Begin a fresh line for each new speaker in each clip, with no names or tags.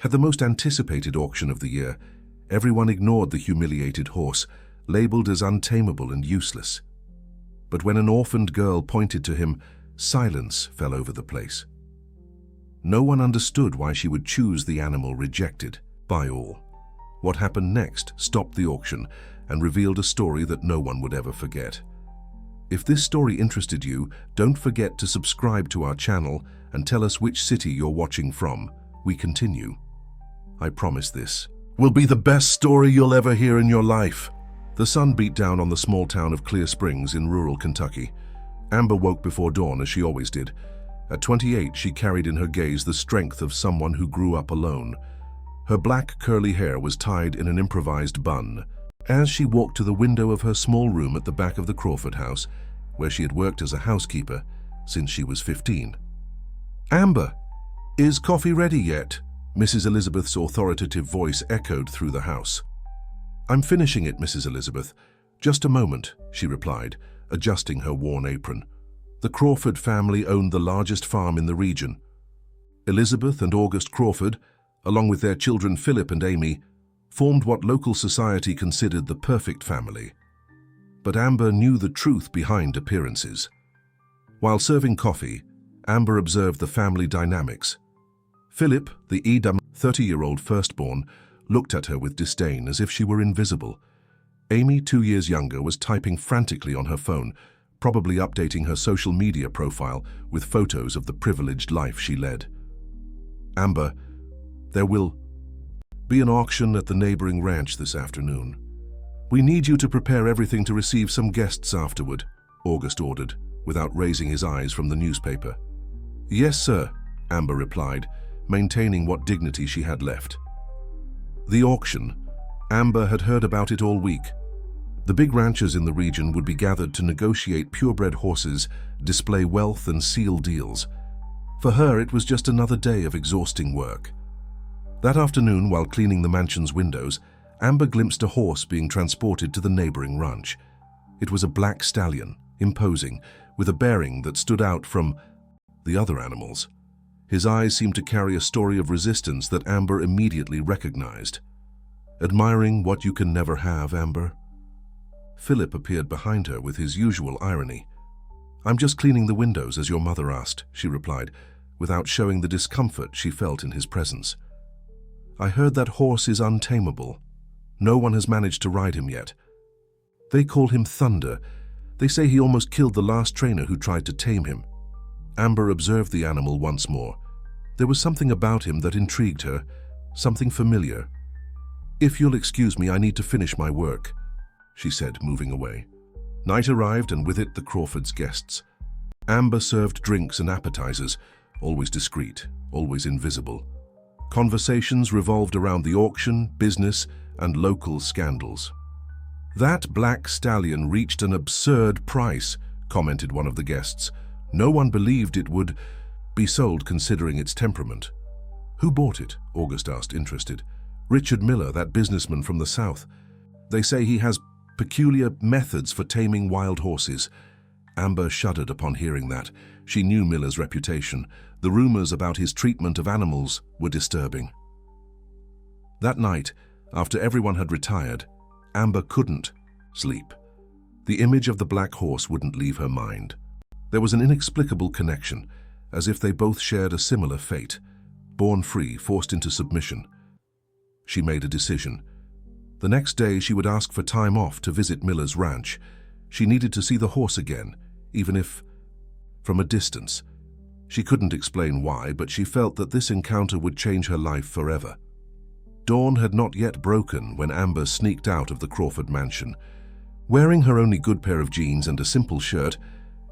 At the most anticipated auction of the year, everyone ignored the humiliated horse, labeled as untamable and useless. But when an orphaned girl pointed to him, silence fell over the place. No one understood why she would choose the animal rejected by all. What happened next stopped the auction and revealed a story that no one would ever forget. If this story interested you, don't forget to subscribe to our channel and tell us which city you're watching from. We continue. I promise this will be the best story you'll ever hear in your life. The sun beat down on the small town of Clear Springs in rural Kentucky. Amber woke before dawn, as she always did. At 28, she carried in her gaze the strength of someone who grew up alone. Her black curly hair was tied in an improvised bun. As she walked to the window of her small room at the back of the Crawford house, where she had worked as a housekeeper since she was 15. "Amber, is coffee ready yet?" Mrs. Elizabeth's authoritative voice echoed through the house. "I'm finishing it, Mrs. Elizabeth. Just a moment," she replied, adjusting her worn apron. The Crawford family owned the largest farm in the region. Elizabeth and August Crawford, along with their children Philip and Amy, formed what local society considered the perfect family. But Amber knew the truth behind appearances. While serving coffee, Amber observed the family dynamics. Philip, the 30-year-old firstborn, looked at her with disdain as if she were invisible. Amy, 2 years younger, was typing frantically on her phone, probably updating her social media profile with photos of the privileged life she led. "Amber, there will be an auction at the neighboring ranch this afternoon. We need you to prepare everything to receive some guests afterward," August ordered, without raising his eyes from the newspaper. "Yes, sir," Amber replied, maintaining what dignity she had left. The auction. Amber had heard about it all week. The big ranchers in the region would be gathered to negotiate purebred horses, display wealth, and seal deals. For her, it was just another day of exhausting work. That afternoon, while cleaning the mansion's windows, Amber glimpsed a horse being transported to the neighboring ranch. It was a black stallion, imposing, with a bearing that stood out from the other animals. His eyes seemed to carry a story of resistance that Amber immediately recognized. "Admiring what you can never have, Amber?" Philip appeared behind her with his usual irony. "I'm just cleaning the windows, as your mother asked," she replied, without showing the discomfort she felt in his presence. "I heard that horse is untamable. No one has managed to ride him yet. They call him Thunder. They say he almost killed the last trainer who tried to tame him." Amber observed the animal once more. There was something about him that intrigued her, something familiar. "If you'll excuse me, I need to finish my work," she said, moving away. Night arrived, and with it the Crawfords' guests. Amber served drinks and appetizers, always discreet, always invisible. Conversations revolved around the auction, business, and local scandals. "That black stallion reached an absurd price," commented one of the guests. "No one believed it would be sold considering its temperament." "Who bought it?" August asked, interested. "Richard Miller, that businessman from the South. They say he has peculiar methods for taming wild horses." Amber shuddered upon hearing that. She knew Miller's reputation. The rumors about his treatment of animals were disturbing. That night, after everyone had retired, Amber couldn't sleep. The image of the black horse wouldn't leave her mind. There was an inexplicable connection, as if they both shared a similar fate. Born free, forced into submission. She made a decision. The next day she would ask for time off to visit Miller's ranch. She needed to see the horse again, even if from a distance. She couldn't explain why, but she felt that this encounter would change her life forever. Dawn had not yet broken when Amber sneaked out of the Crawford mansion. Wearing her only good pair of jeans and a simple shirt,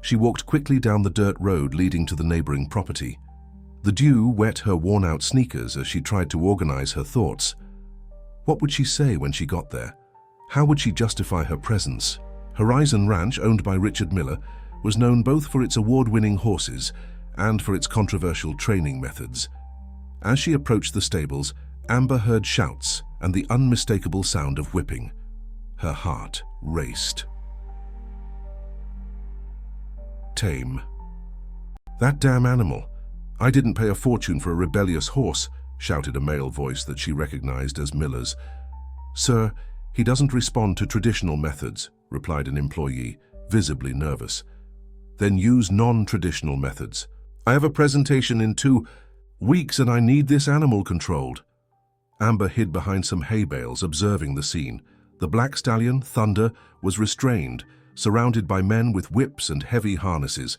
she walked quickly down the dirt road leading to the neighboring property. The dew wet her worn-out sneakers as she tried to organize her thoughts. What would she say when she got there? How would she justify her presence? Horizon Ranch, owned by Richard Miller, was known both for its award-winning horses and for its controversial training methods. As she approached the stables, Amber heard shouts and the unmistakable sound of whipping. Her heart raced. Tame. "That damn animal. I didn't pay a fortune for a rebellious horse," shouted a male voice that she recognized as Miller's. "Sir, he doesn't respond to traditional methods," replied an employee, visibly nervous. "Then use non-traditional methods. I have a presentation in 2 weeks and I need this animal controlled." Amber hid behind some hay bales, observing the scene. The black stallion, Thunder, was restrained, surrounded by men with whips and heavy harnesses.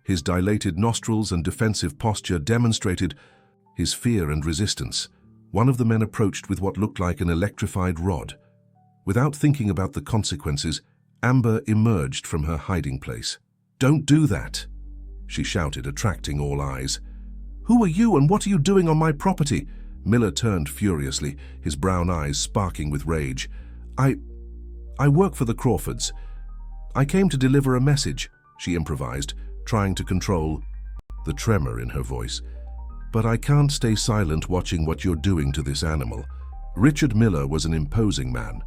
His dilated nostrils and defensive posture demonstrated his fear and resistance. One of the men approached with what looked like an electrified rod. Without thinking about the consequences, Amber emerged from her hiding place. "Don't do that," she shouted, attracting all eyes. "Who are you and what are you doing on my property?" Miller turned furiously, his brown eyes sparking with rage. I work for the Crawfords. I came to deliver a message," she improvised, trying to control the tremor in her voice. "But I can't stay silent watching what you're doing to this animal." Richard Miller was an imposing man,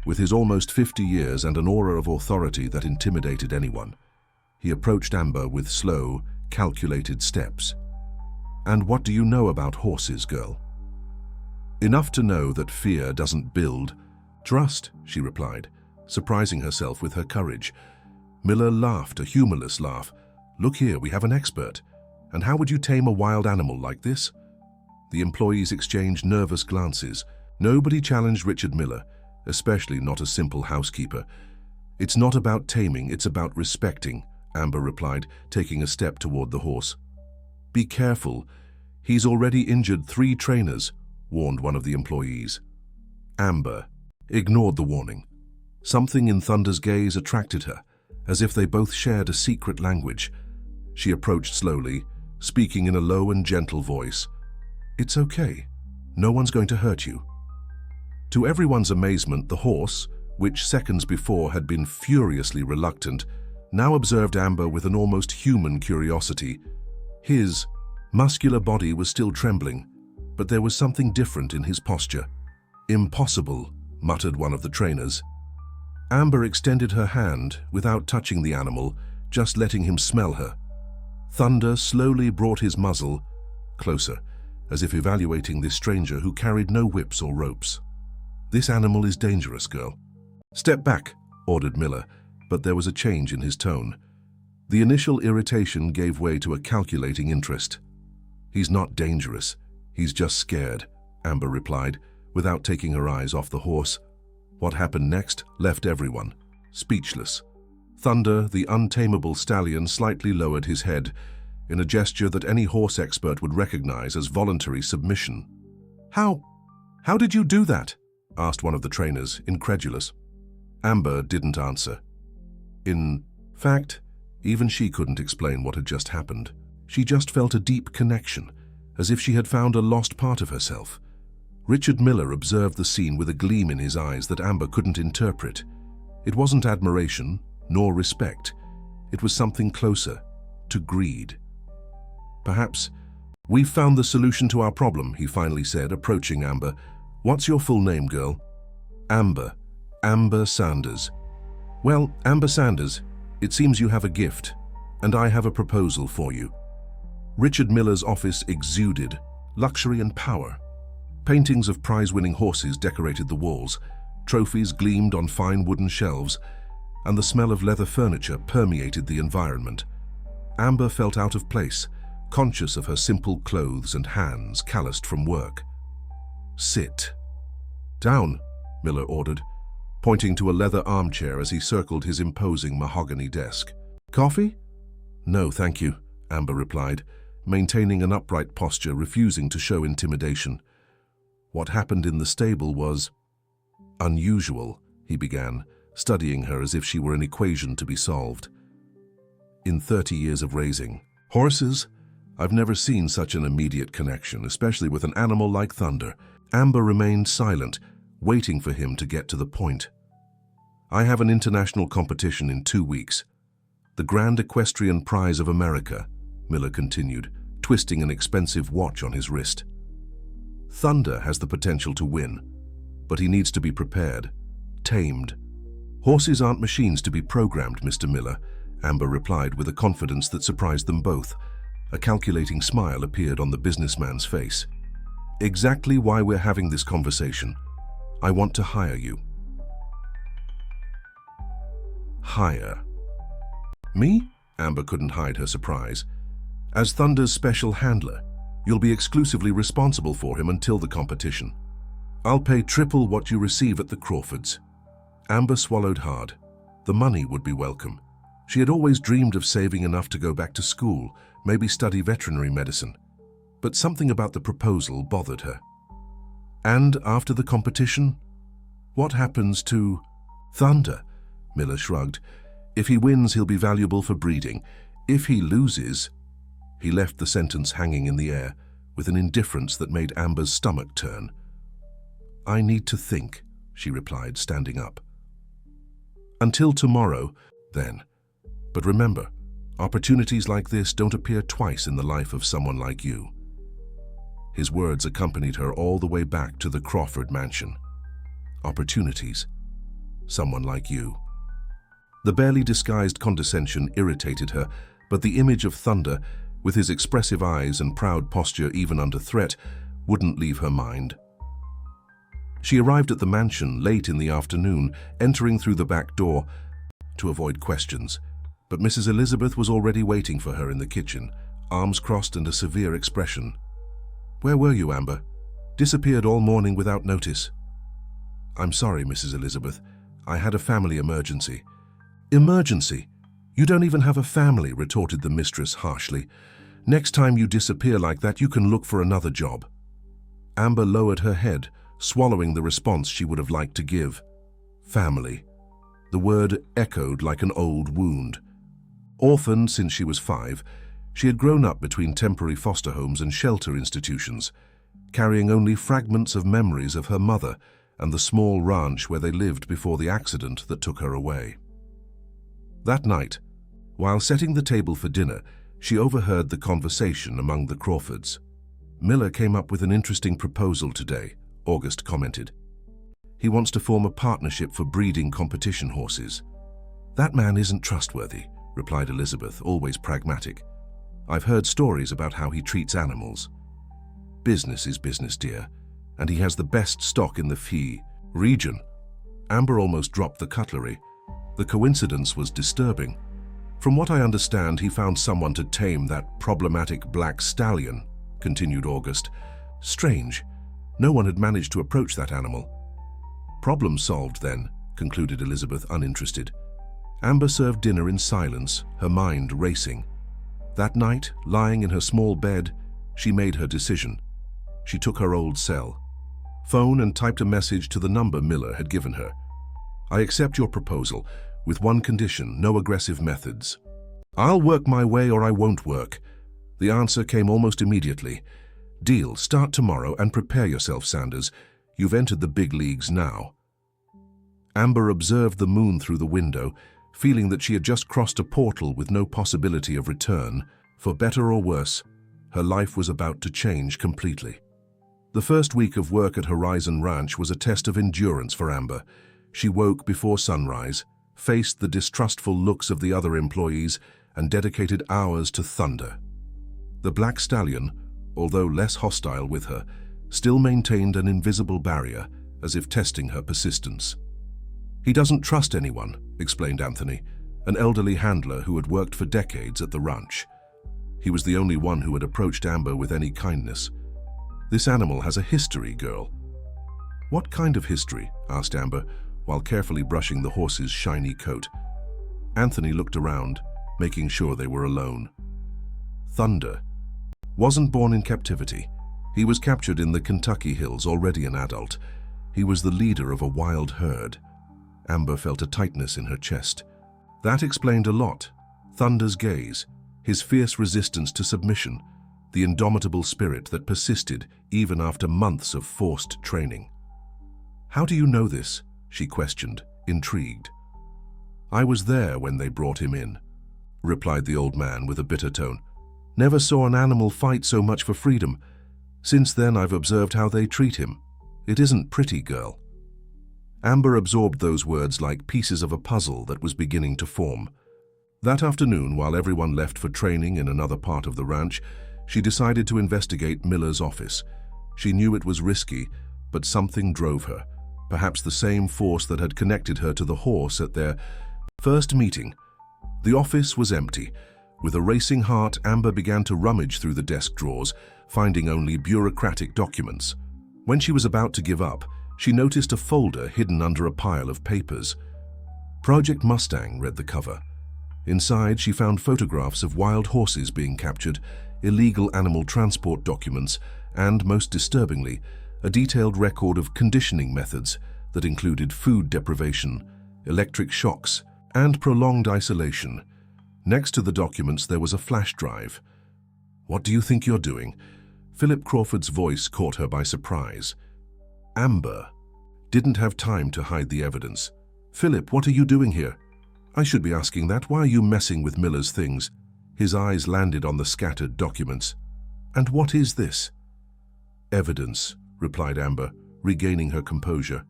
with his almost 50 years and an aura of authority that intimidated anyone. He approached Amber with slow, calculated steps. "And what do you know about horses, girl?" "Enough to know that fear doesn't build trust," she replied, surprising herself with her courage. Miller laughed, a humorless laugh. "Look here, we have an expert. And how would you tame a wild animal like this?" The employees exchanged nervous glances. Nobody challenged Richard Miller, especially not a simple housekeeper. "It's not about taming, it's about respecting," Amber replied, taking a step toward the horse. "Be careful. He's already injured 3 trainers," warned one of the employees. Amber ignored the warning. Something in Thunder's gaze attracted her, as if they both shared a secret language. She approached slowly, speaking in a low and gentle voice. "It's okay. No one's going to hurt you." To everyone's amazement, the horse, which seconds before had been furiously reluctant, now observed Amber with an almost human curiosity. His muscular body was still trembling, but there was something different in his posture. "Impossible," muttered one of the trainers. Amber extended her hand without touching the animal, just letting him smell her. Thunder slowly brought his muzzle closer, as if evaluating this stranger who carried no whips or ropes. "This animal is dangerous, girl." "Step back," ordered Miller, but there was a change in his tone. The initial irritation gave way to a calculating interest. "He's not dangerous. He's just scared," Amber replied, without taking her eyes off the horse. What happened next left everyone speechless. Thunder, the untamable stallion, slightly lowered his head in a gesture that any horse expert would recognize as voluntary submission. How did you do that?" asked one of the trainers, incredulous. Amber didn't answer. In fact, even she couldn't explain what had just happened. She just felt a deep connection, as if she had found a lost part of herself. Richard Miller observed the scene with a gleam in his eyes that Amber couldn't interpret. It wasn't admiration, nor respect. It was something closer, to greed. "Perhaps we've found the solution to our problem," he finally said, approaching Amber. "What's your full name, girl?" Amber Sanders." "Well, Amber Sanders, it seems you have a gift, and I have a proposal for you." Richard Miller's office exuded luxury and power. Paintings of prize-winning horses decorated the walls, trophies gleamed on fine wooden shelves, and the smell of leather furniture permeated the environment. Amber felt out of place, conscious of her simple clothes and hands calloused from work. "Sit." "Down," Miller ordered, pointing to a leather armchair as he circled his imposing mahogany desk. "Coffee?" "No, thank you," Amber replied, maintaining an upright posture, refusing to show intimidation. "What happened in the stable was unusual," he began, studying her as if she were an equation to be solved. "In 30 years of raising horses, I've never seen such an immediate connection, especially with an animal like Thunder." Amber remained silent, waiting for him to get to the point. "I have an international competition in 2 weeks. The Grand Equestrian Prize of America," Miller continued, twisting an expensive watch on his wrist. "Thunder has the potential to win, but he needs to be prepared, tamed." "Horses aren't machines to be programmed, Mr. Miller," Amber replied with a confidence that surprised them both. A calculating smile appeared on the businessman's face. Exactly why we're having this conversation. I want to hire you. Hire? Me? Amber couldn't hide her surprise. As Thunder's special handler, you'll be exclusively responsible for him until the competition. I'll pay triple what you receive at the Crawfords. Amber swallowed hard. The money would be welcome. She had always dreamed of saving enough to go back to school, maybe study veterinary medicine. But something about the proposal bothered her. And after the competition? What happens to Thunder? Miller shrugged. If he wins, he'll be valuable for breeding. If he loses... He left the sentence hanging in the air, with an indifference that made Amber's stomach turn. I need to think, she replied, standing up. Until tomorrow, then. But remember, opportunities like this don't appear twice in the life of someone like you. His words accompanied her all the way back to the Crawford mansion. Opportunities. Someone like you. The barely disguised condescension irritated her, but the image of Thunder, with his expressive eyes and proud posture even under threat, wouldn't leave her mind. She arrived at the mansion late in the afternoon, entering through the back door to avoid questions, but Mrs. Elizabeth was already waiting for her in the kitchen, arms crossed and a severe expression. Where were you, Amber? Disappeared all morning without notice. I'm sorry, Mrs. Elizabeth. I had a family emergency. Emergency? You don't even have a family, retorted the mistress harshly. Next time you disappear like that, you can look for another job. Amber lowered her head, swallowing the response she would have liked to give. Family. The word echoed like an old wound. Orphaned since she was 5, she had grown up between temporary foster homes and shelter institutions, carrying only fragments of memories of her mother and the small ranch where they lived before the accident that took her away. That night, while setting the table for dinner, she overheard the conversation among the Crawfords. Miller came up with an interesting proposal today, August commented. He wants to form a partnership for breeding competition horses. That man isn't trustworthy, replied Elizabeth, always pragmatic. I've heard stories about how he treats animals. Business is business, dear, and he has the best stock in the Fee region. Amber almost dropped the cutlery. The coincidence was disturbing. From what I understand, he found someone to tame that problematic black stallion, continued August. Strange. No one had managed to approach that animal. Problem solved then, concluded Elizabeth, uninterested. Amber served dinner in silence, her mind racing. That night, lying in her small bed, she made her decision. She took her old cell, phone and typed a message to the number Miller had given her. I accept your proposal, with one condition, no aggressive methods. I'll work my way or I won't work. The answer came almost immediately. Deal, start tomorrow and prepare yourself, Sanders. You've entered the big leagues now. Amber observed the moon through the window, feeling that she had just crossed a portal with no possibility of return. For better or worse, her life was about to change completely. The first week of work at Horizon Ranch was a test of endurance for Amber. She woke before sunrise, faced the distrustful looks of the other employees, and dedicated hours to Thunder. The black stallion, although less hostile with her, still maintained an invisible barrier, as if testing her persistence. He doesn't trust anyone, explained Anthony, an elderly handler who had worked for decades at the ranch. He was the only one who had approached Amber with any kindness. This animal has a history, girl. What kind of history? Asked Amber, while carefully brushing the horse's shiny coat. Anthony looked around, making sure they were alone. Thunder wasn't born in captivity. He was captured in the Kentucky hills, already an adult. He was the leader of a wild herd. Amber felt a tightness in her chest. That explained a lot. Thunder's gaze, his fierce resistance to submission, the indomitable spirit that persisted even after months of forced training. How do you know this? She questioned, intrigued. I was there when they brought him in, replied the old man with a bitter tone. Never saw an animal fight so much for freedom. Since then I've observed how they treat him. It isn't pretty, girl. Amber absorbed those words like pieces of a puzzle that was beginning to form. That afternoon, while everyone left for training in another part of the ranch, she decided to investigate Miller's office. She knew it was risky, but something drove her, perhaps the same force that had connected her to the horse at their first meeting. The office was empty. With a racing heart, Amber began to rummage through the desk drawers, finding only bureaucratic documents. When she was about to give up, she noticed a folder hidden under a pile of papers. Project Mustang, read the cover. Inside, she found photographs of wild horses being captured, illegal animal transport documents, and, most disturbingly, a detailed record of conditioning methods that included food deprivation, electric shocks, and prolonged isolation. Next to the documents, there was a flash drive. "What do you think you're doing?" Philip Crawford's voice caught her by surprise. Amber didn't have time to hide the evidence. "Philip, what are you doing here?" "I should be asking that. Why are you messing with Miller's things?" His eyes landed on the scattered documents. "And what is this?" "Evidence," replied Amber, regaining her composure.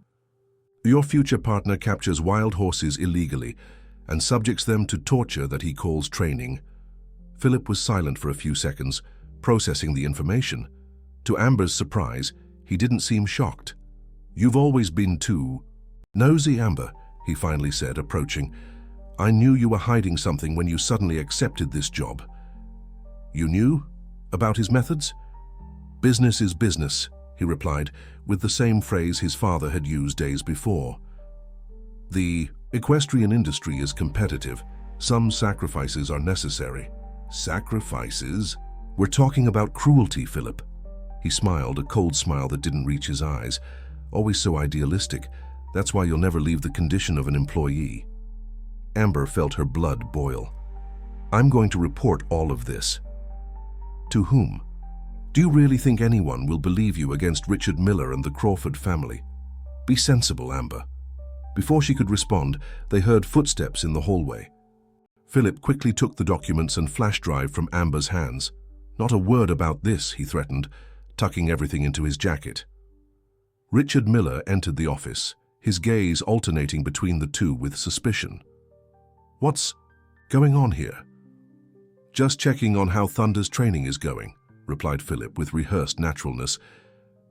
"Your future partner captures wild horses illegally and subjects them to torture that he calls training." Philip was silent for a few seconds, processing the information. To Amber's surprise, he didn't seem shocked. "You've always been too nosy, Amber," he finally said, approaching. "I knew you were hiding something when you suddenly accepted this job." "You knew? About his methods?" "Business is business," he replied, with the same phrase his father had used days before. "The equestrian industry is competitive. Some sacrifices are necessary." "Sacrifices?" "We're talking about cruelty, Philip." He smiled, a cold smile that didn't reach his eyes. "Always so idealistic. That's why you'll never leave the condition of an employee." Amber felt her blood boil. "I'm going to report all of this." "To whom?" "Do you really think anyone will believe you against Richard Miller and the Crawford family?" "Be sensible, Amber." Before she could respond, they heard footsteps in the hallway. Philip quickly took the documents and flash drive from Amber's hands. "Not a word about this," he threatened, tucking everything into his jacket. Richard Miller entered the office, his gaze alternating between the two with suspicion. "What's going on here?" "Just checking on how Thunder's training is going," replied Philip with rehearsed naturalness.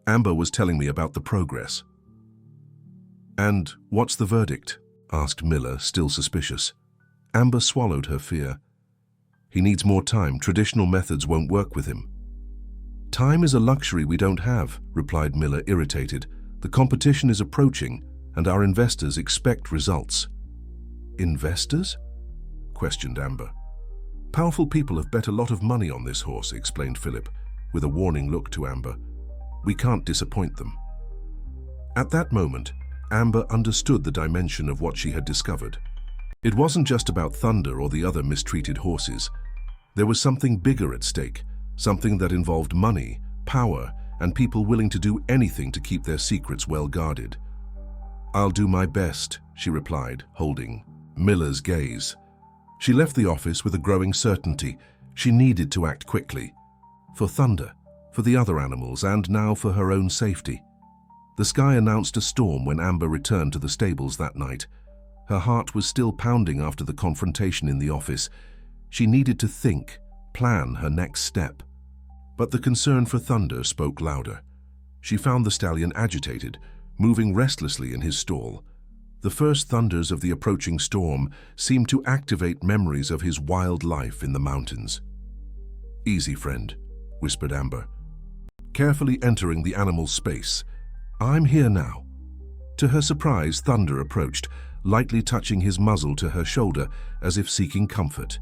"Amber was telling me about the progress." "And what's the verdict?" asked Miller, still suspicious. Amber swallowed her fear. "He needs more time. Traditional methods won't work with him." "Time is a luxury we don't have," replied Miller, irritated. "The competition is approaching, and our investors expect results." "Investors?" questioned Amber. "Powerful people have bet a lot of money on this horse," explained Philip, with a warning look to Amber. "We can't disappoint them." At that moment, Amber understood the dimension of what she had discovered. It wasn't just about Thunder or the other mistreated horses. There was something bigger at stake, something that involved money, power, and people willing to do anything to keep their secrets well guarded. "I'll do my best," she replied, holding Miller's gaze. She left the office with a growing certainty. She needed to act quickly. For Thunder, for the other animals, and now for her own safety. The sky announced a storm when Amber returned to the stables that night. Her heart was still pounding after the confrontation in the office. She needed to think, plan her next step. But the concern for Thunder spoke louder. She found the stallion agitated, moving restlessly in his stall. The first thunders of the approaching storm seemed to activate memories of his wild life in the mountains. "Easy, friend," whispered Amber, carefully entering the animal's space. "I'm here now." To her surprise, Thunder approached, lightly touching his muzzle to her shoulder as if seeking comfort.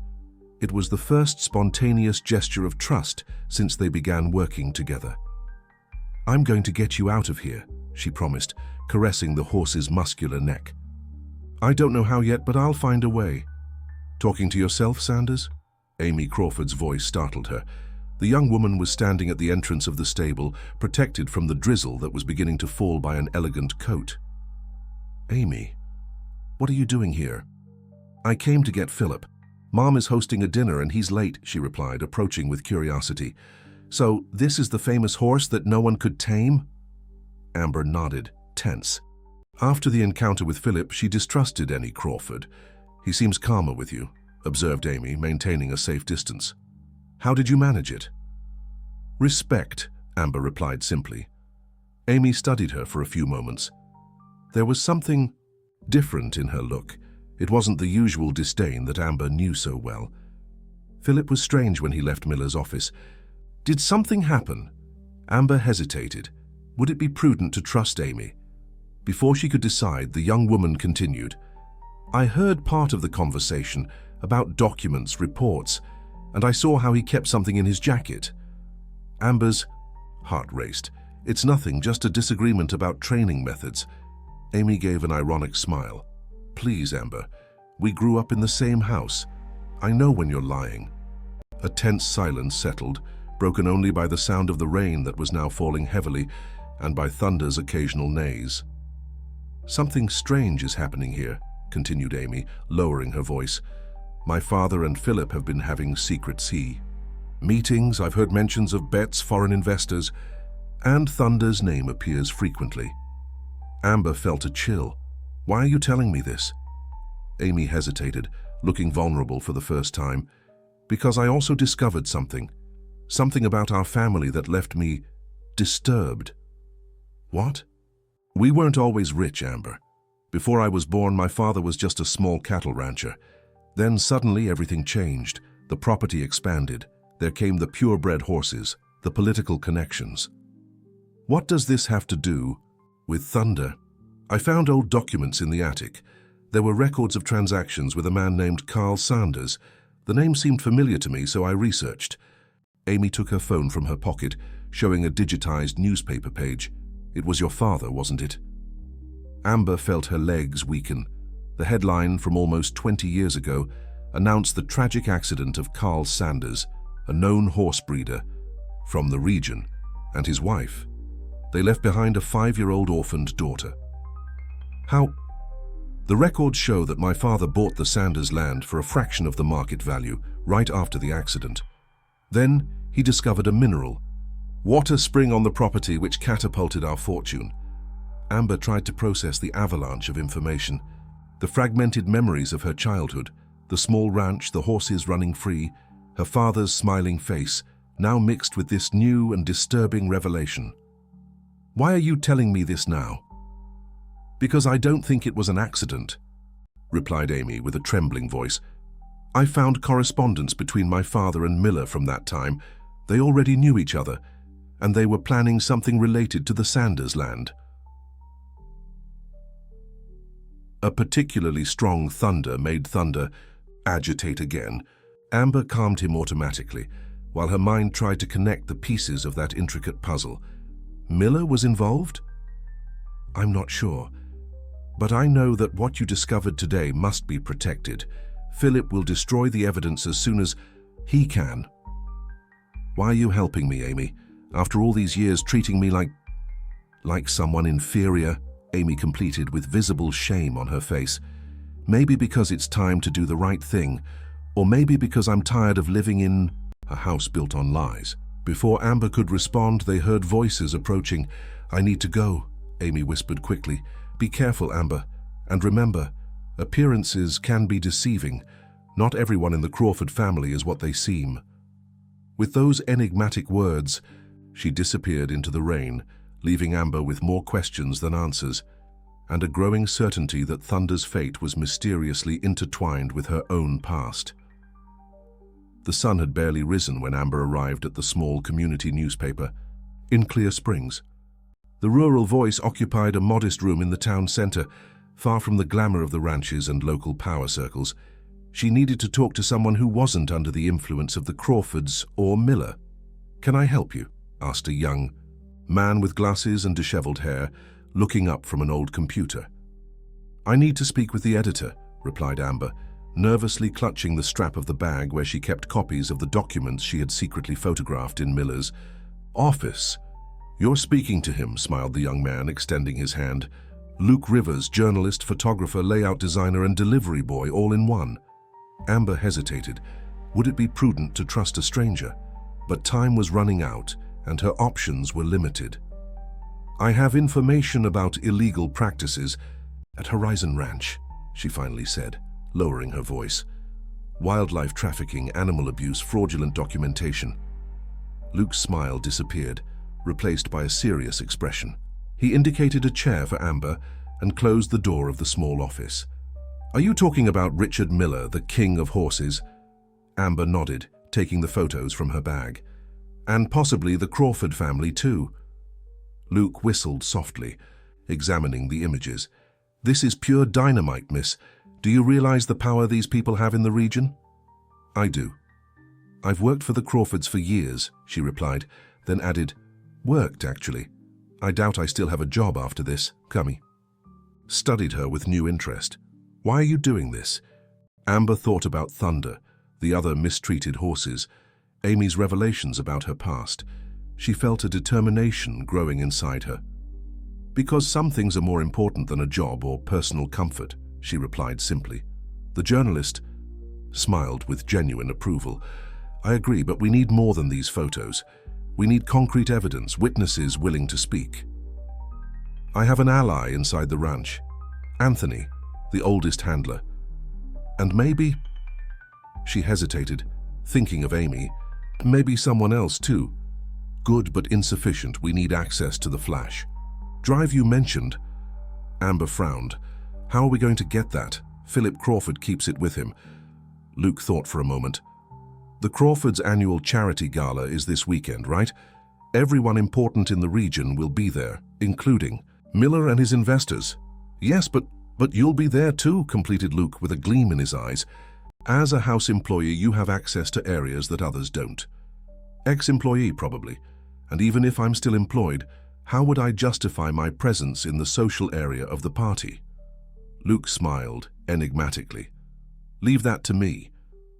It was the first spontaneous gesture of trust since they began working together. "I'm going to get you out of here," she promised, caressing the horse's muscular neck. "I don't know how yet, but I'll find a way." "Talking to yourself, Sanders?" Amy Crawford's voice startled her. The young woman was standing at the entrance of the stable, protected from the drizzle that was beginning to fall by an elegant coat. "Amy, what are you doing here?" "I came to get Philip. Mom is hosting a dinner and he's late," she replied, approaching with curiosity. "So this is the famous horse that no one could tame?" Amber nodded, tense. After the encounter with Philip, she distrusted any Crawford. "He seems calmer with you," observed Amy, maintaining a safe distance. "How did you manage it?" "Respect," Amber replied simply. Amy studied her for a few moments. There was something different in her look. It wasn't the usual disdain that Amber knew so well. Philip was strange when he left Miller's office. Did something happen? Amber hesitated. Would it be prudent to trust Amy? Before she could decide, the young woman continued. I heard part of the conversation about documents, reports, and I saw how he kept something in his jacket. Amber's heart raced. It's nothing, just a disagreement about training methods. Amy gave an ironic smile. Please, Amber, we grew up in the same house. I know when you're lying. A tense silence settled, broken only by the sound of the rain that was now falling heavily and by Thunder's occasional neighs. Something strange is happening here, continued Amy, lowering her voice. My father and Philip have been having secret meetings. I've heard mentions of bets, foreign investors, and Thunder's name appears frequently. Amber felt a chill. Why are you telling me this? Amy hesitated, looking vulnerable for the first time. Because I also discovered something about our family that left me disturbed. What? We weren't always rich, Amber. Before I was born, my father was just a small cattle rancher. Then suddenly everything changed. The property expanded. There came the purebred horses, the political connections. What does this have to do with Thunder? I found old documents in the attic. There were records of transactions with a man named Carl Sanders. The name seemed familiar to me, so I researched. Amy took her phone from her pocket, showing a digitized newspaper page. It was your father, wasn't it? Amber felt her legs weaken. The headline from almost 20 years ago announced the tragic accident of Carl Sanders, a known horse breeder from the region, and his wife. They left behind a 5-year-old orphaned daughter. How? The records show that my father bought the Sanders land for a fraction of the market value right after the accident. Then he discovered a mineral, water spring on the property, which catapulted our fortune. Amber tried to process the avalanche of information, the fragmented memories of her childhood, the small ranch, the horses running free, her father's smiling face, now mixed with this new and disturbing revelation. Why are you telling me this now? Because I don't think it was an accident, replied Amy with a trembling voice. I found correspondence between my father and Miller from that time. They already knew each other, and they were planning something related to the Sanders land. A particularly strong thunder made Thunder agitate again. Amber calmed him automatically, while her mind tried to connect the pieces of that intricate puzzle. Miller was involved? I'm not sure. But I know that what you discovered today must be protected. Philip will destroy the evidence as soon as he can. Why are you helping me, Amy? After all these years treating me like someone inferior? Amy completed with visible shame on her face. Maybe because it's time to do the right thing, or maybe because I'm tired of living in a house built on lies. Before Amber could respond, they heard voices approaching. I need to go, Amy whispered quickly. Be careful, Amber, and remember, appearances can be deceiving. Not everyone in the Crawford family is what they seem. With those enigmatic words, she disappeared into the rain, leaving Amber with more questions than answers, and a growing certainty that Thunder's fate was mysteriously intertwined with her own past. The sun had barely risen when Amber arrived at the small community newspaper in Clear Springs. The rural voice occupied a modest room in the town center, far from the glamour of the ranches and local power circles. She needed to talk to someone who wasn't under the influence of the Crawfords or Miller. Can I help you? Asked a young man with glasses and disheveled hair, looking up from an old computer. I need to speak with the editor, replied Amber, nervously clutching the strap of the bag where she kept copies of the documents she had secretly photographed in Miller's office. You're speaking to him, smiled the young man, extending his hand. Luke Rivers, journalist, photographer, layout designer, and delivery boy, all in one. Amber hesitated. Would it be prudent to trust a stranger? But time was running out, and her options were limited. I have information about illegal practices at Horizon Ranch, she finally said, lowering her voice. Wildlife trafficking, animal abuse, fraudulent documentation. Luke's smile disappeared. replaced by a serious expression. He indicated a chair for Amber and closed the door of the small office. "Are you talking about Richard Miller, the king of horses?" Amber nodded, taking the photos from her bag. "And possibly the Crawford family too." Luke whistled softly, examining the images. "This is pure dynamite, miss. Do you realize the power these people have in the region?" "I do. I've worked for the Crawfords for years," she replied, then added, "Worked, actually. I doubt I still have a job after this. Come." Studied her with new interest. "Why are you doing this?" Amber thought about Thunder, the other mistreated horses, Amy's revelations about her past. She felt a determination growing inside her. "Because some things are more important than a job or personal comfort," she replied simply. The journalist smiled with genuine approval. "I agree, but we need more than these photos. We need concrete evidence, witnesses willing to speak. I have an ally inside the ranch, Anthony, the oldest handler. And maybe—" She hesitated, thinking of Amy. "Maybe someone else too. Good but insufficient. We need access to the flash." "Drive you mentioned." Amber frowned. "How are we going to get that? Philip Crawford keeps it with him." Luke thought for a moment. "The Crawfords' annual charity gala is this weekend, right? Everyone important in the region will be there, including Miller and his investors." "Yes, but you'll be there too," completed Luke with a gleam in his eyes. "As a house employee, you have access to areas that others don't." "Ex-employee, probably. And even if I'm still employed, how would I justify my presence in the social area of the party?" Luke smiled enigmatically. "Leave that to me.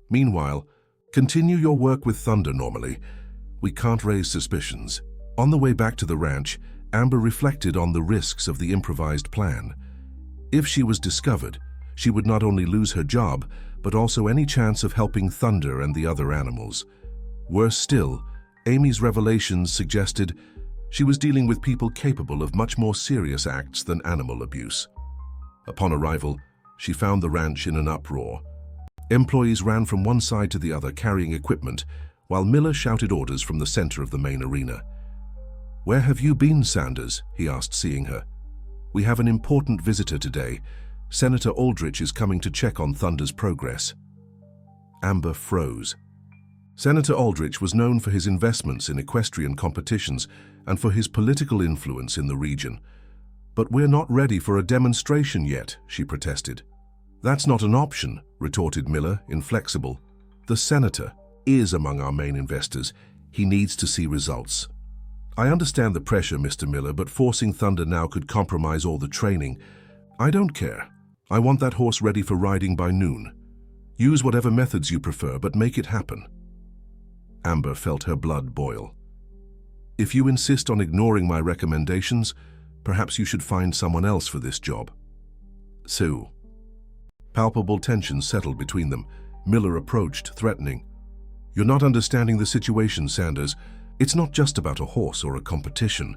Meanwhile, continue your work with Thunder normally. We can't raise suspicions." On the way back to the ranch, Amber reflected on the risks of the improvised plan. If she was discovered, she would not only lose her job, but also any chance of helping Thunder and the other animals. Worse still, Amy's revelations suggested she was dealing with people capable of much more serious acts than animal abuse. Upon arrival, she found the ranch in an uproar. Employees ran from one side to the other carrying equipment, while Miller shouted orders from the center of the main arena. "Where have you been, Sanders?" he asked, seeing her. "We have an important visitor today. Senator Aldrich is coming to check on Thunder's progress." Amber froze. Senator Aldrich was known for his investments in equestrian competitions and for his political influence in the region. "But we're not ready for a demonstration yet," she protested. "That's not an option," retorted Miller, inflexible. "The senator is among our main investors. He needs to see results." "I understand the pressure, Mr. Miller, but forcing Thunder now could compromise all the training. I don't care. I want that horse ready for riding by noon. Use whatever methods you prefer, but make it happen." Amber felt her blood boil. "If you insist on ignoring my recommendations, perhaps you should find someone else for this job." "Sue." Palpable tension settled between them. Miller approached, threatening. "You're not understanding the situation, Sanders. It's not just about a horse or a competition.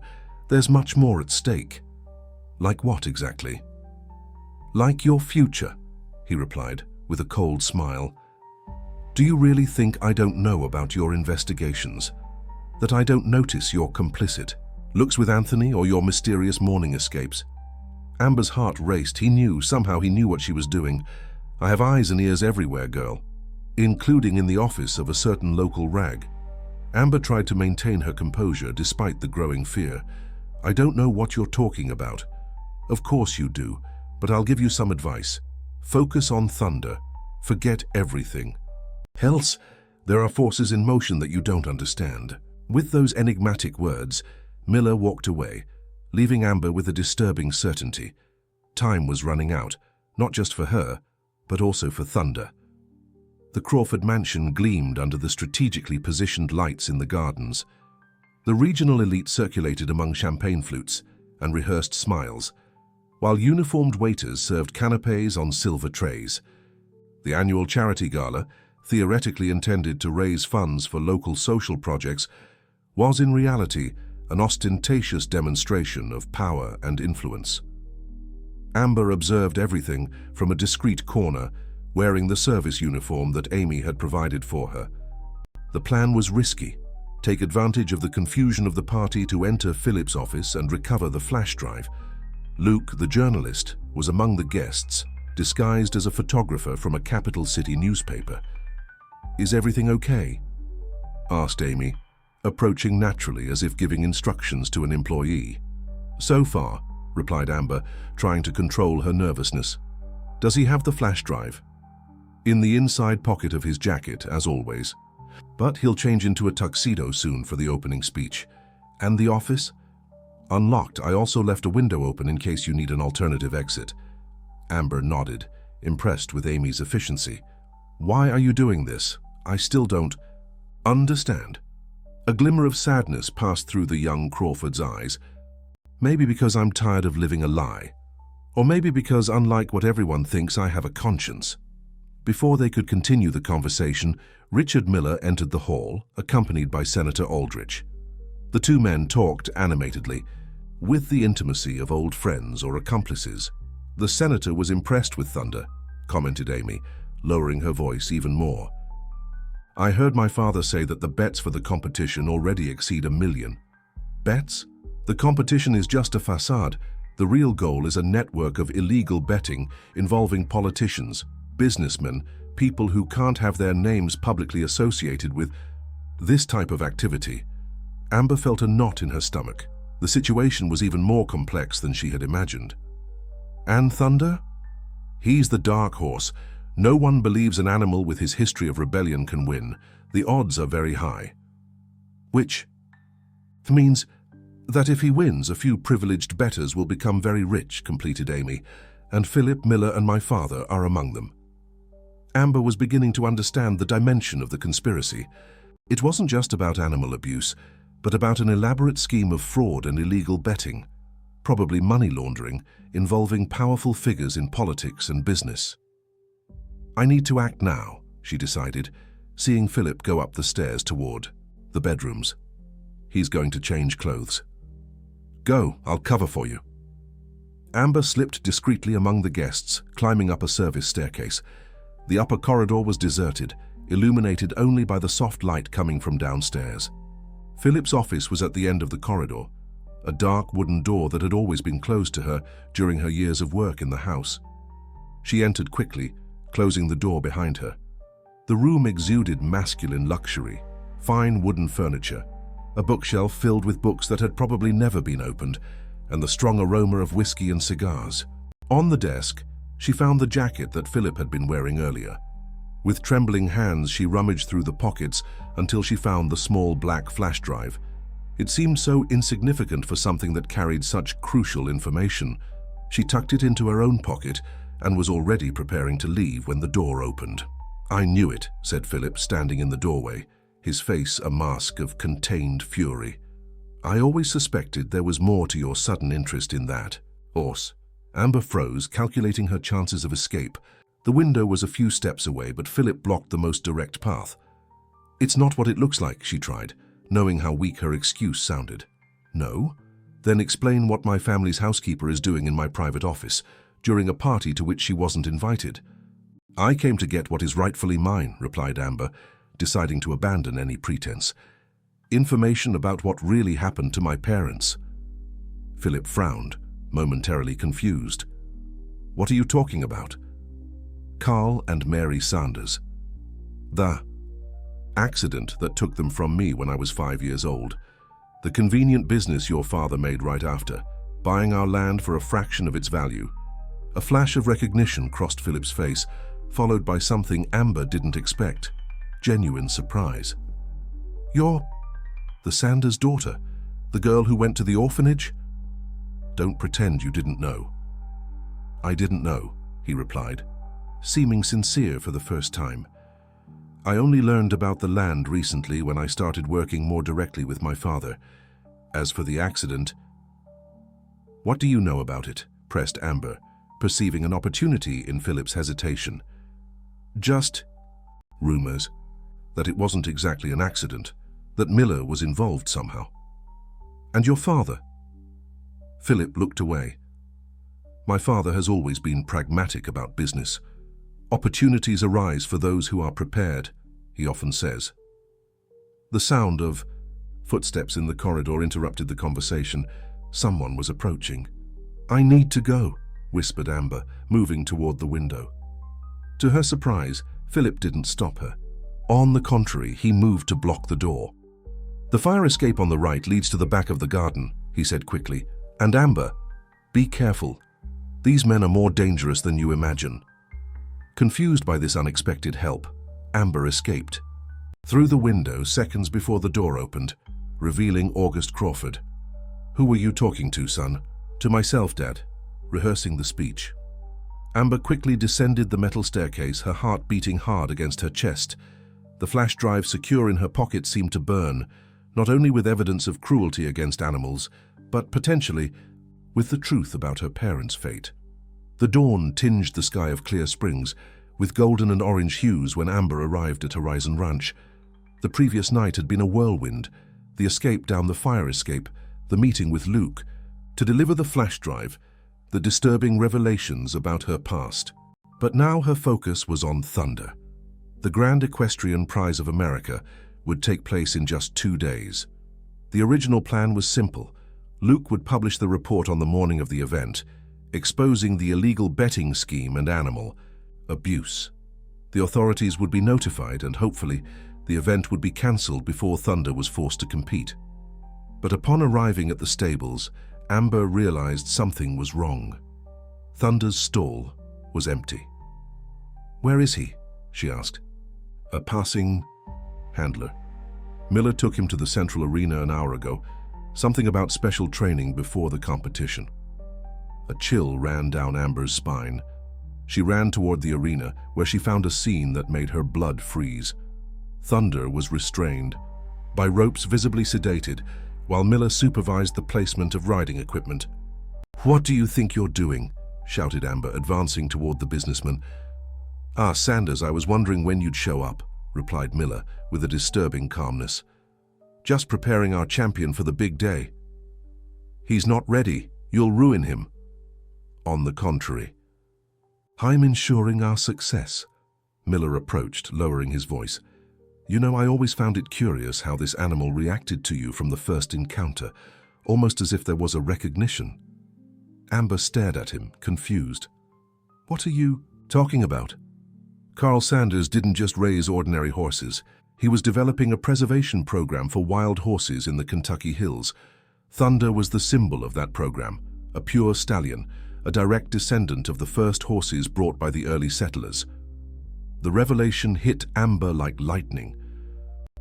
There's much more at stake." "Like what exactly?" "Like your future," he replied, with a cold smile. "Do you really think I don't know about your investigations? That I don't notice you're complicit? Looks with Anthony or your mysterious morning escapes?" Amber's heart raced. Somehow he knew what she was doing. "I have eyes and ears everywhere, girl, including in the office of a certain local rag." Amber tried to maintain her composure despite the growing fear. "I don't know what you're talking about." "Of course you do, but I'll give you some advice. Focus on Thunder. Forget everything. Else, there are forces in motion that you don't understand." With those enigmatic words, Miller walked away, leaving Amber with a disturbing certainty. Time was running out, not just for her, but also for Thunder. The Crawford mansion gleamed under the strategically positioned lights in the gardens. The regional elite circulated among champagne flutes and rehearsed smiles, while uniformed waiters served canapes on silver trays. The annual charity gala, theoretically intended to raise funds for local social projects, was in reality an ostentatious demonstration of power and influence. Amber observed everything from a discreet corner, wearing the service uniform that Amy had provided for her. The plan was risky, take advantage of the confusion of the party to enter Philip's office and recover the flash drive. Luke, the journalist, was among the guests, disguised as a photographer from a capital city newspaper. "Is everything okay?" asked Amy, approaching naturally as if giving instructions to an employee. "So far," replied Amber, trying to control her nervousness. "Does he have the flash drive?" "In the inside pocket of his jacket, as always. But he'll change into a tuxedo soon for the opening speech. And the office?" "Unlocked. I also left a window open in case you need an alternative exit." Amber nodded, impressed with Amy's efficiency. "Why are you doing this? I still don't understand." A glimmer of sadness passed through the young Crawford's eyes. "Maybe because I'm tired of living a lie. Or maybe because, unlike what everyone thinks, I have a conscience." Before they could continue the conversation, Richard Miller entered the hall, accompanied by Senator Aldrich. The two men talked animatedly, with the intimacy of old friends or accomplices. "The senator was impressed with Thunder," commented Amy, lowering her voice even more. "I heard my father say that the bets for the competition already exceed $1 million. Bets? The competition is just a facade. The real goal is a network of illegal betting involving politicians, businessmen, people who can't have their names publicly associated with this type of activity." Amber felt a knot in her stomach. The situation was even more complex than she had imagined. "And Thunder? He's the dark horse. No one believes an animal with his history of rebellion can win. The odds are very high." "Which means that if he wins, a few privileged bettors will become very rich," completed Amy, "and Philip, Miller, and my father are among them." Amber was beginning to understand the dimension of the conspiracy. It wasn't just about animal abuse, but about an elaborate scheme of fraud and illegal betting, probably money laundering, involving powerful figures in politics and business. "I need to act now," she decided, seeing Philip go up the stairs toward the bedrooms. "He's going to change clothes." "Go, I'll cover for you." Amber slipped discreetly among the guests, climbing up a service staircase. The upper corridor was deserted, illuminated only by the soft light coming from downstairs. Philip's office was at the end of the corridor, a dark wooden door that had always been closed to her during her years of work in the house. She entered quickly, closing the door behind her. The room exuded masculine luxury, fine wooden furniture, a bookshelf filled with books that had probably never been opened, and the strong aroma of whiskey and cigars. On the desk, she found the jacket that Philip had been wearing earlier. With trembling hands, she rummaged through the pockets until she found the small black flash drive. It seemed so insignificant for something that carried such crucial information. She tucked it into her own pocket and was already preparing to leave when the door opened. "I knew it," said Philip, standing in the doorway, his face a mask of contained fury. "I always suspected there was more to your sudden interest in that horse." Amber froze, calculating her chances of escape. The window was a few steps away, but Philip blocked the most direct path. "It's not what it looks like," she tried, knowing how weak her excuse sounded. "No? Then explain what my family's housekeeper is doing in my private office, during a party to which she wasn't invited." "I came to get what is rightfully mine," replied Amber, deciding to abandon any pretense. "Information about what really happened to my parents." Philip frowned, momentarily confused. "What are you talking about?" "Carl and Mary Sanders. The accident that took them from me when I was 5 years old. The convenient business your father made right after, buying our land for a fraction of its value." A flash of recognition crossed Philip's face, followed by something Amber didn't expect: genuine surprise. "You're the Sanders' daughter, the girl who went to the orphanage?" "Don't pretend you didn't know." "I didn't know," he replied, seeming sincere for the first time. "I only learned about the land recently when I started working more directly with my father. As for the accident—" "What do you know about it?" pressed Amber, perceiving an opportunity in Philip's hesitation. "Just rumors that it wasn't exactly an accident, that Miller was involved somehow." "And your father?" Philip looked away. "My father has always been pragmatic about business. Opportunities arise for those who are prepared, he often says." The sound of Footsteps in the corridor interrupted the conversation. Someone was approaching. "I need to go," whispered Amber, moving toward the window. To her surprise, Philip didn't stop her. On the contrary, he moved to block the door. "The fire escape on the right leads to the back of the garden," he said quickly. "And Amber, be careful. These men are more dangerous than you imagine." Confused by this unexpected help, Amber escaped. Through the window seconds before the door opened, revealing August Crawford. "Who were you talking to, son?" "To myself, Dad," rehearsing the speech. Amber quickly descended the metal staircase, her heart beating hard against her chest. The flash drive secure in her pocket seemed to burn, not only with evidence of cruelty against animals, but potentially with the truth about her parents' fate. The dawn tinged the sky of Clear Springs with golden and orange hues when Amber arrived at Horizon Ranch. The previous night had been a whirlwind, the escape down the fire escape, the meeting with Luke, to deliver the flash drive, the disturbing revelations about her past. But now her focus was on Thunder. The Grand Equestrian Prize of America would take place in just 2 days. The original plan was simple. Luke would publish the report on the morning of the event, exposing the illegal betting scheme and animal abuse. The authorities would be notified and hopefully the event would be cancelled before Thunder was forced to compete. But upon arriving at the stables, Amber realized something was wrong. Thunder's stall was empty. "Where is he?" she asked. "A passing handler. Miller took him to the central arena an hour ago, something about special training before the competition." A chill ran down Amber's spine. She ran toward the arena, where she found a scene that made her blood freeze. Thunder was restrained, by ropes visibly sedated, while Miller supervised the placement of riding equipment. "What do you think you're doing?" shouted Amber, advancing toward the businessman. "Ah, Sanders, I was wondering when you'd show up," replied Miller with a disturbing calmness. "Just preparing our champion for the big day." "He's not ready. You'll ruin him." "On the contrary. I'm ensuring our success." Miller approached, lowering his voice. "You know, I always found it curious how this animal reacted to you from the first encounter, almost as if there was a recognition." Amber stared at him, confused. "What are you talking about?" "Carl Sanders didn't just raise ordinary horses. He was developing a preservation program for wild horses in the Kentucky hills. Thunder was the symbol of that program, a pure stallion, a direct descendant of the first horses brought by the early settlers." The revelation hit Amber like lightning.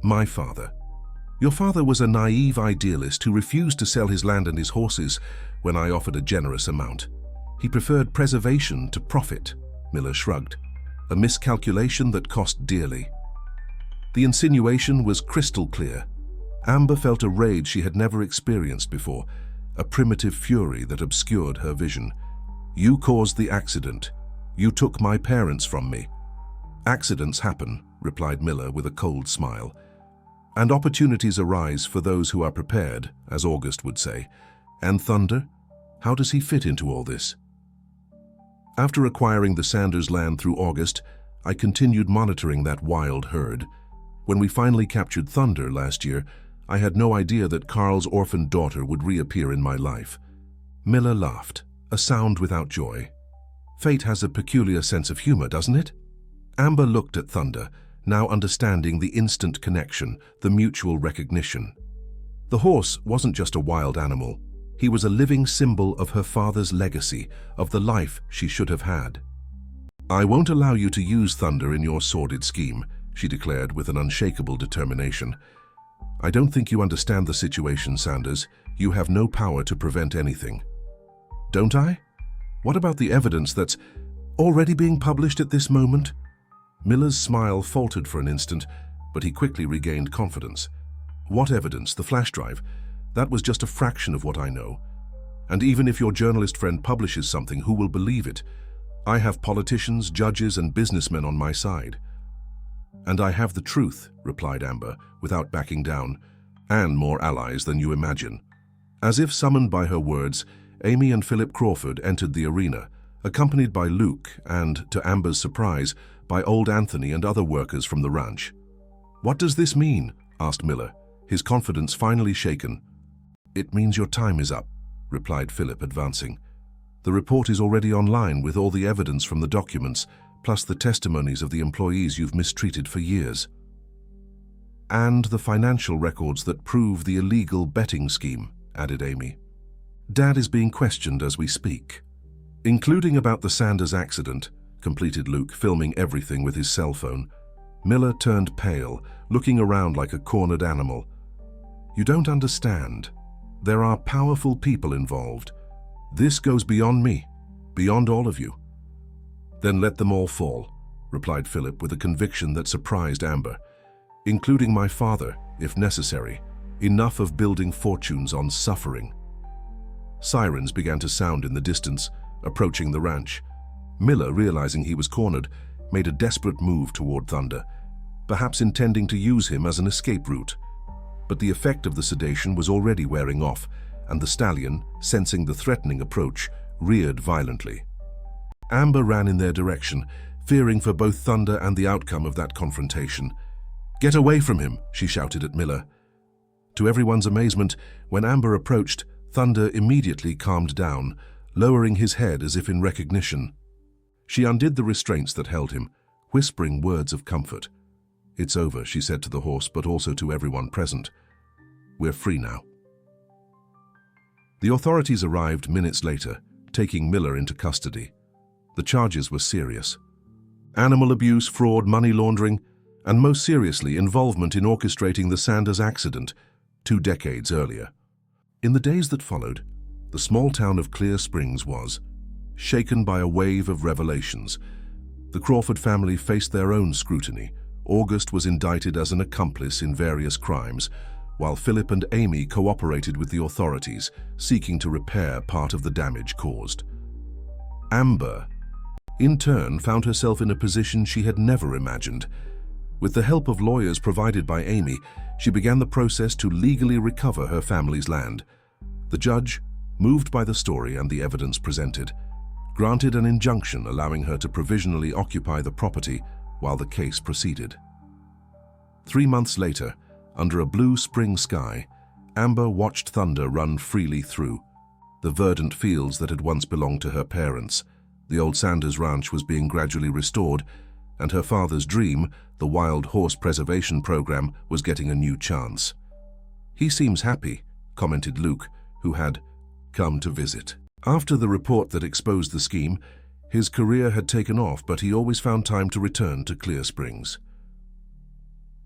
"My father. Your father was a naive idealist who refused to sell his land and his horses when I offered a generous amount. He preferred preservation to profit," Miller shrugged. "A miscalculation that cost dearly." The insinuation was crystal clear. Amber felt a rage she had never experienced before, a primitive fury that obscured her vision. "You caused the accident. You took my parents from me." "Accidents happen," replied Miller with a cold smile. "And opportunities arise for those who are prepared, as August would say. And Thunder? How does he fit into all this?" After acquiring the Sanders land through August, I continued monitoring that wild herd. When we finally captured Thunder last year, I had no idea that Carl's orphaned daughter would reappear in my life. Miller laughed, a sound without joy. "Fate has a peculiar sense of humor, doesn't it?" Amber looked at Thunder, now understanding the instant connection, the mutual recognition. The horse wasn't just a wild animal. He was a living symbol of her father's legacy, of the life she should have had. "I won't allow you to use Thunder in your sordid scheme," she declared with an unshakable determination. "I don't think you understand the situation, Sanders. You have no power to prevent anything." "Don't I? What about the evidence that's already being published at this moment?" Miller's smile faltered for an instant, but he quickly regained confidence. "What evidence? The flash drive? That was just a fraction of what I know. And even if your journalist friend publishes something, who will believe it? I have politicians, judges, and businessmen on my side." "And I have the truth," replied Amber, without backing down, "and more allies than you imagine." As if summoned by her words, Amy and Philip Crawford entered the arena, accompanied by Luke and, to Amber's surprise, by old Anthony and other workers from the ranch. "What does this mean?" asked Miller, his confidence finally shaken. "It means your time is up," replied Philip, advancing. "The report is already online with all the evidence from the documents, plus the testimonies of the employees you've mistreated for years. And the financial records that prove the illegal betting scheme," added Amy. "Dad is being questioned as we speak." "Including about the Sanders accident," completed Luke, filming everything with his cell phone. Miller turned pale, looking around like a cornered animal. "You don't understand. There are powerful people involved. This goes beyond me, beyond all of you." "Then let them all fall," replied Philip with a conviction that surprised Amber. "Including my father, if necessary. Enough of building fortunes on suffering." Sirens began to sound in the distance, approaching the ranch. Miller, realizing he was cornered, made a desperate move toward Thunder, perhaps intending to use him as an escape route. But the effect of the sedation was already wearing off, and the stallion, sensing the threatening approach, reared violently. Amber ran in their direction, fearing for both Thunder and the outcome of that confrontation. "Get away from him," she shouted at Miller. To everyone's amazement, when Amber approached, Thunder immediately calmed down, lowering his head as if in recognition. She undid the restraints that held him, whispering words of comfort. "It's over," she said to the horse, but also to everyone present. "We're free now." The authorities arrived minutes later, taking Miller into custody. The charges were serious: animal abuse, fraud, money laundering, and most seriously, involvement in orchestrating the Sanders accident 2 decades earlier. In the days that followed, the small town of Clear Springs was shaken by a wave of revelations. The Crawford family faced their own scrutiny. August was indicted as an accomplice in various crimes, while Philip and Amy cooperated with the authorities, seeking to repair part of the damage caused. Amber, in turn, found herself in a position she had never imagined. With the help of lawyers provided by Amy, she began the process to legally recover her family's land. The judge, moved by the story and the evidence presented, granted an injunction allowing her to provisionally occupy the property while the case proceeded. 3 months later, under a blue spring sky, Amber watched Thunder run freely through the verdant fields that had once belonged to her parents. The old Sanders ranch was being gradually restored, and her father's dream, the Wild Horse Preservation Program, was getting a new chance. "He seems happy," commented Luke, who had come to visit. After the report that exposed the scheme, his career had taken off, but he always found time to return to Clear Springs.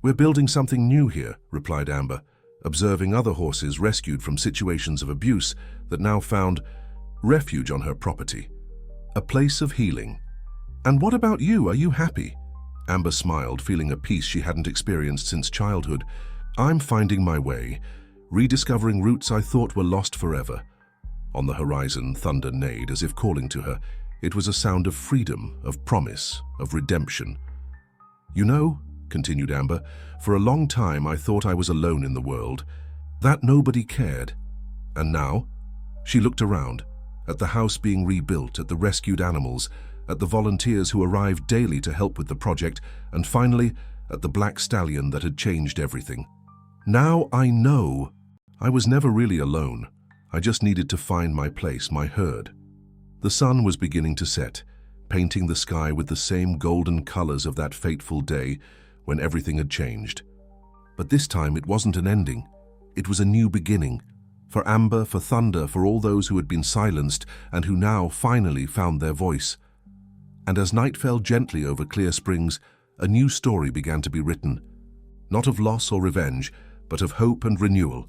"We're building something new here," replied Amber, observing other horses rescued from situations of abuse that now found refuge on her property. "A place of healing." "And what about you? Are you happy?" Amber smiled, feeling a peace she hadn't experienced since childhood. "I'm finding my way, rediscovering roots I thought were lost forever." On the horizon, Thunder neighed as if calling to her. It was a sound of freedom, of promise, of redemption. "You know," continued Amber, "for a long time I thought I was alone in the world, that nobody cared. And now?" She looked around, at the house being rebuilt, at the rescued animals, at the volunteers who arrived daily to help with the project, and finally, at the black stallion that had changed everything. "Now I know. I was never really alone. I just needed to find my place, my herd." The sun was beginning to set, painting the sky with the same golden colors of that fateful day when everything had changed. But this time it wasn't an ending. It was a new beginning. For Amber, for Thunder, for all those who had been silenced and who now finally found their voice. And as night fell gently over Clear Springs, a new story began to be written. Not of loss or revenge, but of hope and renewal.